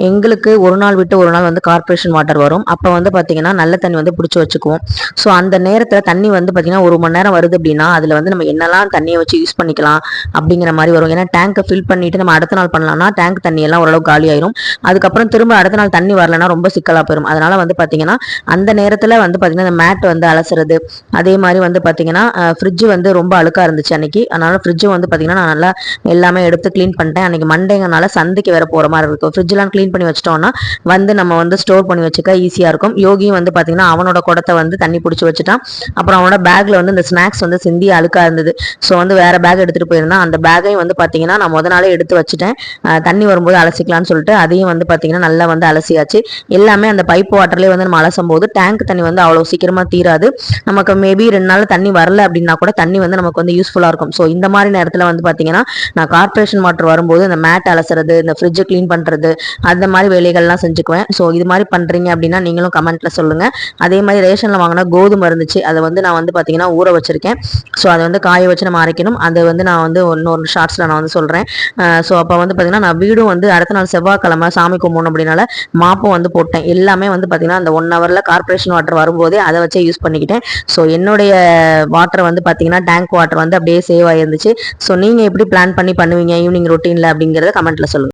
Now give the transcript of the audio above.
எங்களுக்கு ஒரு நாள் விட்டு ஒரு நாள் வந்து கார்ப்பரேஷன் வாட்டர் வரும். அப்போ வந்து பார்த்தீங்கன்னா நல்ல தண்ணி வந்து பிடிச்சி வச்சுக்குவோம். ஸோ அந்த நேரத்தில் தண்ணி வந்து பார்த்தீங்கன்னா 1 மணி நேரம் வருது அப்படின்னா அதில் வந்து நம்ம என்னெல்லாம் தண்ணியை வச்சு யூஸ் பண்ணிக்கலாம் அப்படிங்கிற மாதிரி வரும். ஏன்னா டேங்கை ஃபில் பண்ணிட்டு நம்ம அடுத்த நாள் பண்ணலாம்னா டேங்க் தண்ணி எல்லாம் ஓரளவு காலி ஆயிரும். அதுக்கப்புறம் திரும்ப அடுத்த நாள் தண்ணி வரலன்னா ரொம்ப சிக்கலாக போயிடும். அதனால வந்து பார்த்தீங்கன்னா அந்த நேரத்தில் வந்து பார்த்தீங்கன்னா இந்த மேட் வந்து அலசுறது, அதே மாதிரி வந்து பார்த்தீங்கன்னா ஃப்ரிட்ஜ் வந்து ரொம்ப அழுக்காக இருந்துச்சு அன்னைக்கு. அதனால ஃப்ரிட்ஜ் வந்து பார்த்தீங்கன்னா நான் நல்லா எல்லாமே எடுத்து க்ளீன் பண்ணிட்டேன். அன்னைக்கு மண்டேங்கனால சந்தைக்கு வேற போகிற மாதிரி இருக்கும். ஃப்ரிட்ஜ்லாம் க்ளீன் பண்ணி வச்சிட்டோம்னா வந்து நம்ம வந்து ஸ்டோர் பண்ணி வச்சுக்க ஈஸியாக இருக்கும். யோகியும் வந்து பார்த்தீங்கன்னா அவனோட குடத்தை வந்து தண்ணி பிடிச்சி வச்சுட்டான். அப்புறம் அவனோட பேக்கில் வந்து இந்த ஸ்நாக்ஸ் வந்து சிந்தி அழுக்காக இருந்தது. ஸோ வந்து வேற பேக் எடுத்துகிட்டு போயிருந்தான். அந்த பேக்கையும் வந்து பார்த்தீங்கன்னா நான் முத நாளே எடுத்து வச்சுட்டேன். தண்ணி வரும்போது அலசிக்கலாம்னு சொல்லிட்டு அதையும் வந்து பார்த்தீங்கன்னா நல்லா வந்து அலசியாச்சு. எல்லாமே அந்த பைப் வாட்டர்லேயே வந்து நம்ம அலசும் போது டேங்க் தண்ணி வந்து அவ்வளோ சீக்கிரமாக தீராது. நமக்கு மேபி 2 நாள் தண்ணி வரல அப்படின்னா கூட தண்ணி வந்து நமக்கு வந்து யூஸ்ஃபுல்லாக இருக்கும். ஸோ இந்த மாதிரி நேரத்தில் வந்து பார்த்தீங்கன்னா நான் கார்ப்பரேஷன் வாட்டர் வரும்போது இந்த மேட் அலசுறது, இந்த ஃப்ரிட்ஜை க்ளீன் பண்ணுறது, அந்த மாதிரி வேலைகள்லாம் செஞ்சுக்குவேன். ஸோ இது மாதிரி பண்ணுறீங்க அப்படின்னா நீங்களும் கமெண்ட்டில் சொல்லுங்கள். அதே மாதிரி ரேஷனில் வாங்கினா கோதுமை இருந்துச்சு, அதை வந்து நான் வந்து பார்த்தீங்கன்னா ஊற வச்சிருக்கேன். ஸோ அதை வந்து காய வச்சு நம்ம அரைக்கணும். அதை வந்து நான் வந்து இன்னொரு ஷார்ட்ஸில் நான் வந்து சொல்கிறேன். ஸோ அப்போ வந்து பார்த்தீங்கன்னா நான் வீடும் வந்து அடுத்த நாள் செவ்வாய்க்கிழமை சாமி கும்பிடணும் அப்படின்னால மாப்பும் வந்து போட்டேன். எல்லாமே வந்து பார்த்தீங்கன்னா அந்த 1 ஹவரில் கார்ப்பரேஷன் வாட்டர் வரும்போதே அதை வச்சே யூஸ் பண்ணிக்கிட்டேன். ஸோ என்னுடைய வாட்டர் வந்து பார்த்தீங்கன்னா டேங்க் வாட்டர் வந்து அப்படியே சேவ் ஆகிருந்துச்சு. ஸோ நீங்கள் எப்படி பிளான் பண்ணி பண்ணுவீங்க ஈவினிங் ரொட்டீனில் அப்படிங்கிறத கமெண்ட்டில் சொல்லுங்கள்.